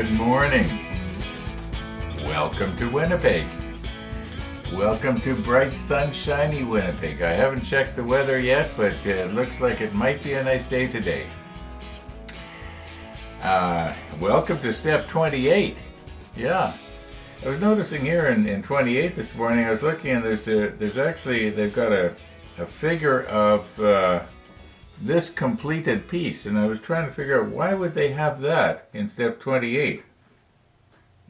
Good morning. Welcome to Winnipeg. Welcome to bright, sunshiny Winnipeg. I haven't checked the weather yet, but it looks like it might be a nice day today. Welcome to step 28. Yeah. I was noticing here in 28 this morning, I was looking and there's actually, they've got a figure of this completed piece, and I was trying to figure out why would they have that in step 28.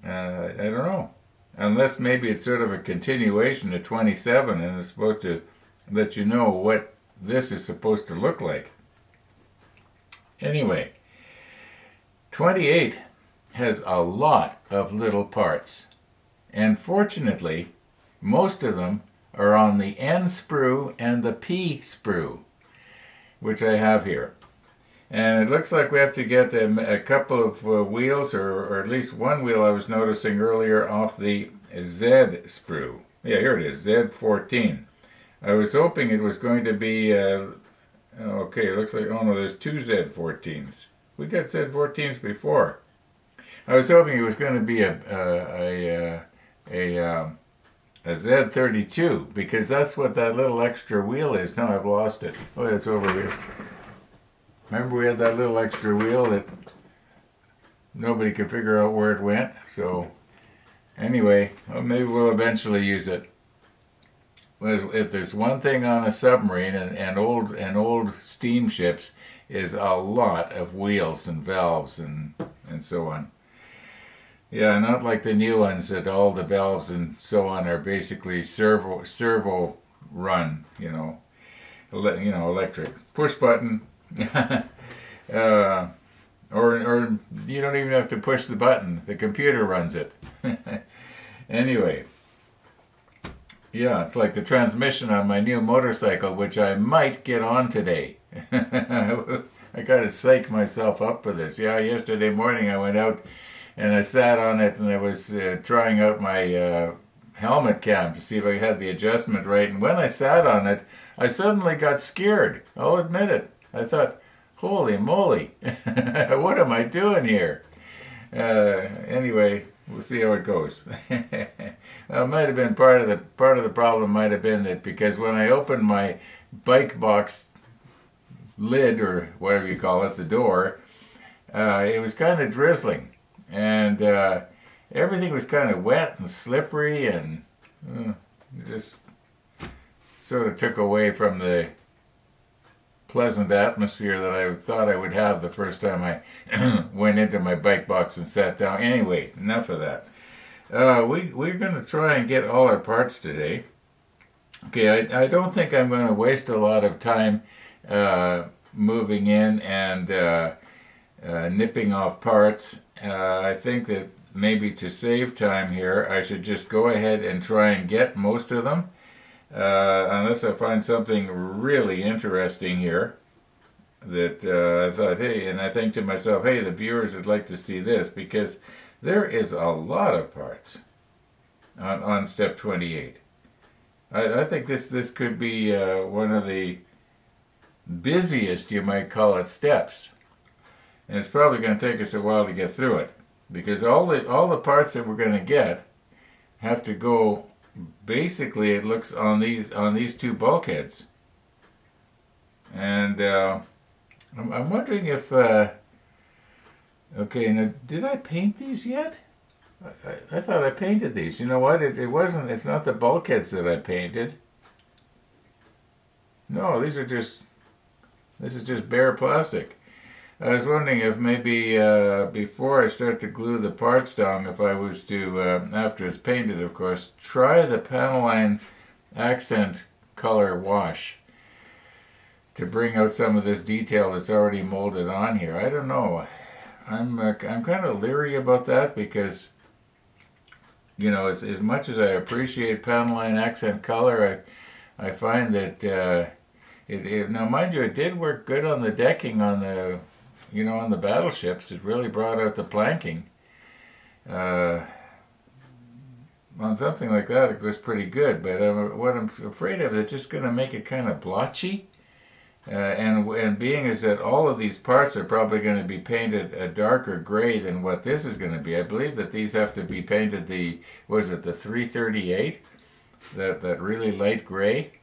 I don't know, unless maybe it's sort of a continuation of 27 and it's supposed to let you know what this is supposed to look like. Anyway, 28 has a lot of little parts, and fortunately most of them are on the N sprue and the P sprue, which I have here. And it looks like we have to get a couple of wheels, or at least one wheel I was noticing earlier, off the Z sprue. Yeah, here it is, Z14. I was hoping it was going to be, okay, it looks like, oh no, there's two Z14s. We got Z14s before. I was hoping it was going to be a Z32, because that's what that little extra wheel is. Now I've lost it. Oh, it's over here. Remember we had that little extra wheel that nobody could figure out where it went? So anyway, well, maybe we'll eventually use it. If there's one thing on a submarine and old steamships, is a lot of wheels and valves and so on. Yeah, not like the new ones that all the valves and so on are basically servo run, electric. Push button. Or you don't even have to push the button. The computer runs it. Anyway. Yeah, it's like the transmission on my new motorcycle, which I might get on today. I gotta psych myself up for this. Yeah, yesterday morning I went out and I sat on it and I was trying out my helmet cam to see if I had the adjustment right. And when I sat on it, I suddenly got scared. I'll admit it. I thought, holy moly, what am I doing here? Anyway, we'll see how it goes. Well, it might have been part of the problem might have been that because when I opened my bike box lid, or whatever you call it, the door, it was kind of drizzling. And everything was kind of wet and slippery, and just sort of took away from the pleasant atmosphere that I thought I would have the first time I went into my bike box and sat down. Anyway, enough of that. We're going to try and get all our parts today. Okay, I don't think I'm going to waste a lot of time moving in and nipping off parts. I think that maybe to save time here, I should just go ahead and try and get most of them, unless I find something really interesting here that I thought, hey, and I think to myself, hey, the viewers would like to see this, because there is a lot of parts on step 28. I think this could be one of the busiest, you might call it, steps. And it's probably going to take us a while to get through it, because all the parts that we're going to get have to go, basically it looks, on these two bulkheads. And I'm wondering if okay, now did I paint these yet? I thought I painted these. You know what? It's not the bulkheads that I painted. No, this is just bare plastic. I was wondering if maybe before I start to glue the parts down, if I was to, after it's painted of course, try the Panaline accent color wash to bring out some of this detail that's already molded on here. I don't know. I'm kind of leery about that, because as much as I appreciate Panaline accent color, I find that now mind you, it did work good on the decking on the on the battleships. It really brought out the planking. On something like that, it was pretty good. But what I'm afraid of is just going to make it kind of blotchy. And being is that all of these parts are probably going to be painted a darker gray than what this is going to be. I believe that these have to be painted the 338, that really light gray.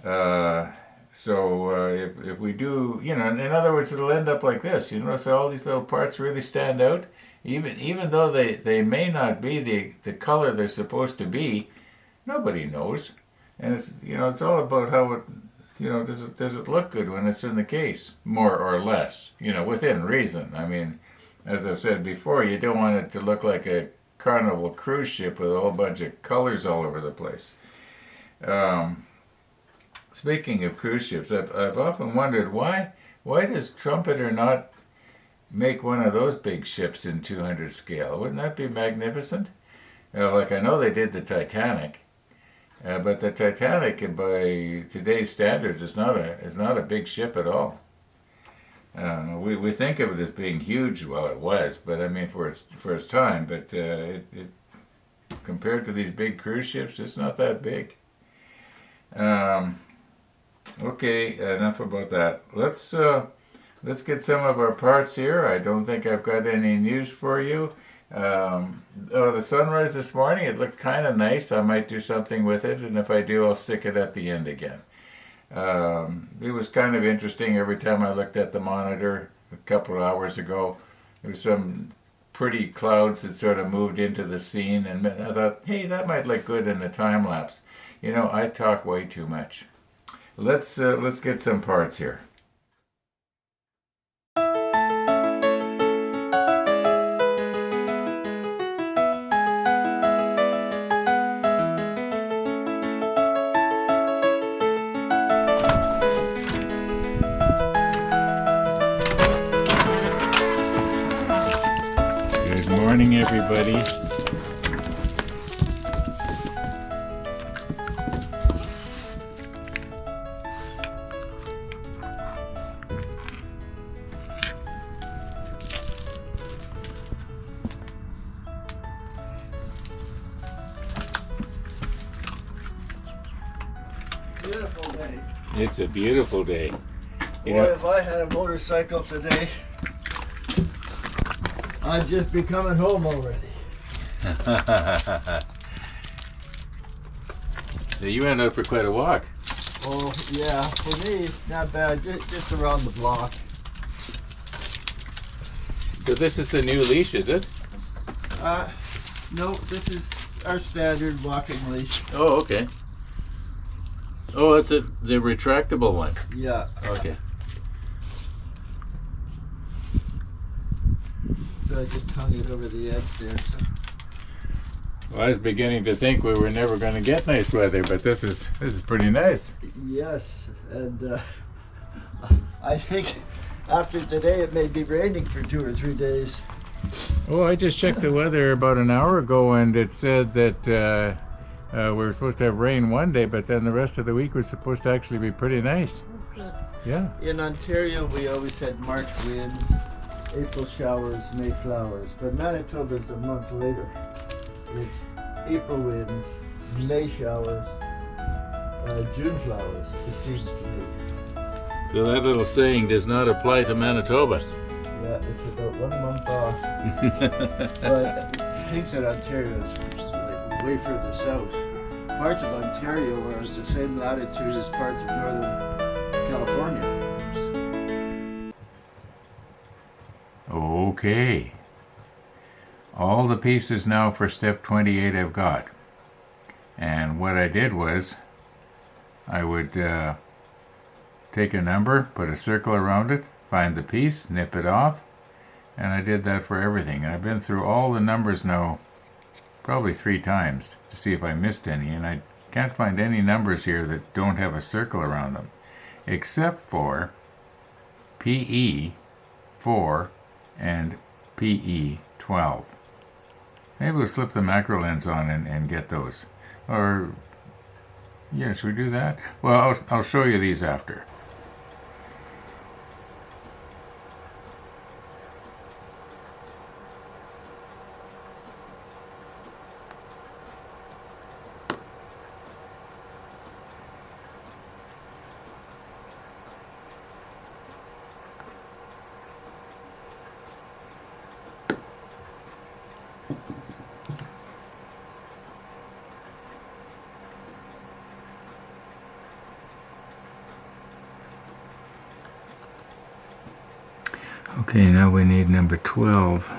If we do, in other words, it'll end up like this. You notice how all these little parts really stand out, even though they may not be the color they're supposed to be. Nobody knows, and it's all about how it. Does it look good when it's in the case, more or less, within reason. I mean, as I've said before, you don't want it to look like a Carnival cruise ship with a whole bunch of colors all over the place. Speaking of cruise ships, I've often wondered why does Trumpeter not make one of those big ships in 200 scale? Wouldn't that be magnificent? Like I know they did the Titanic. But the Titanic, by today's standards, is not a big ship at all. We think of it as being huge. Well, it was, but I mean for its time. But compared to these big cruise ships, it's not that big. Okay, enough about that. Let's get some of our parts here. I don't think I've got any news for you. The sunrise this morning, it looked kind of nice. I might do something with it, and if I do, I'll stick it at the end again. It was kind of interesting every time I looked at the monitor a couple of hours ago. There was some pretty clouds that sort of moved into the scene, and I thought, hey, that might look good in the time lapse. I talk way too much. Let's get some parts here. Good morning, everybody. Beautiful day. It's a beautiful day. Boy, if I had a motorcycle today, I'd just be coming home already. So you went out for quite a walk. Oh, yeah, for me, not bad, just around the block. So this is the new leash, is it? No, this is our standard walking leash. Oh, okay. Oh, it's the retractable one. Yeah. Okay. So I just hung it over the edge there. So. Well, I was beginning to think we were never going to get nice weather, but this is pretty nice. Yes, and I think after today it may be raining for 2 or 3 days. Oh, I just checked the weather about an hour ago, and it said that we were supposed to have rain one day, but then the rest of the week was supposed to actually be pretty nice. Yeah. In Ontario, we always had March winds, April showers, May flowers, but Manitoba's a month later. It's April winds, May showers, June flowers, it seems to me. So that little saying does not apply to Manitoba. Yeah, it's about 1 month off. But things in Ontario is way further south. Parts of Ontario are at the same latitude as parts of Northern California. Okay. All the pieces now for step 28 I've got. And what I did was I would take a number, put a circle around it, find the piece, nip it off, and I did that for everything. And I've been through all the numbers now probably 3 times to see if I missed any, and I can't find any numbers here that don't have a circle around them, except for PE4 and PE12. Maybe we'll slip the macro lens on and get those. Or, yeah, should we do that? Well, I'll show you these after. Okay, now we need number 12.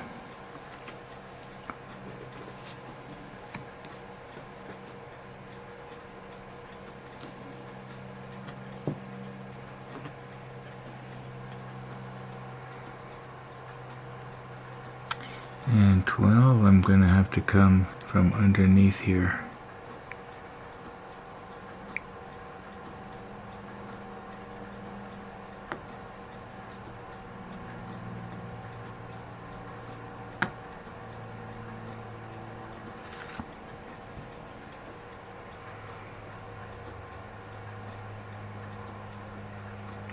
And 12, I'm going to have to come from underneath here.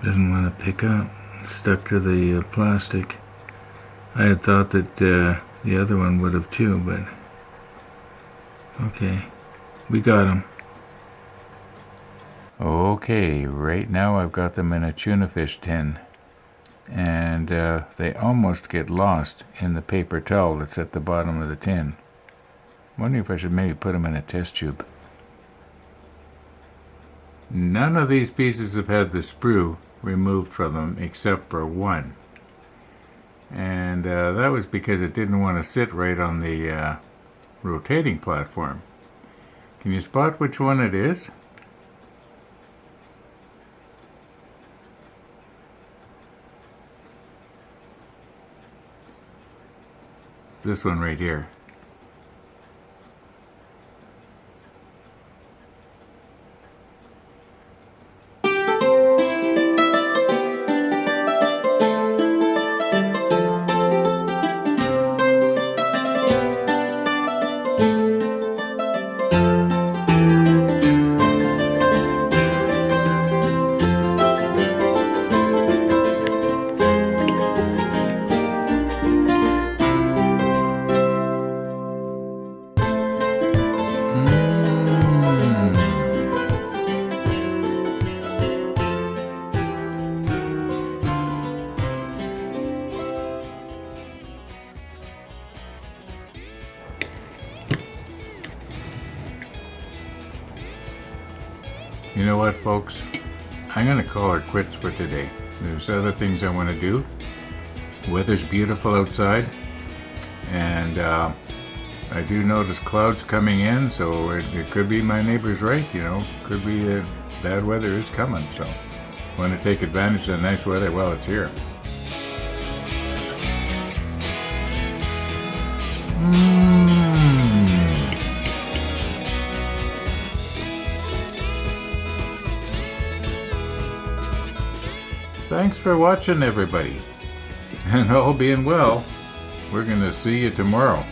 Doesn't want to pick up. Stuck to the plastic. I had thought that the other one would have too, but okay, we got them. Okay, right now I've got them in a tuna fish tin, and they almost get lost in the paper towel that's at the bottom of the tin. Wondering if I should maybe put them in a test tube. None of these pieces have had the sprue removed from them except for one. And that was because it didn't want to sit right on the rotating platform. Can you spot which one it is? It's this one right here. You know what, folks? I'm going to call her quits for today. There's other things I want to do. Weather's beautiful outside, and I do notice clouds coming in, so it could be my neighbor's right, you know. Could be bad weather is coming, so want to take advantage of the nice weather while it's here. Thanks for watching, everybody. And all being well, we're going to see you tomorrow.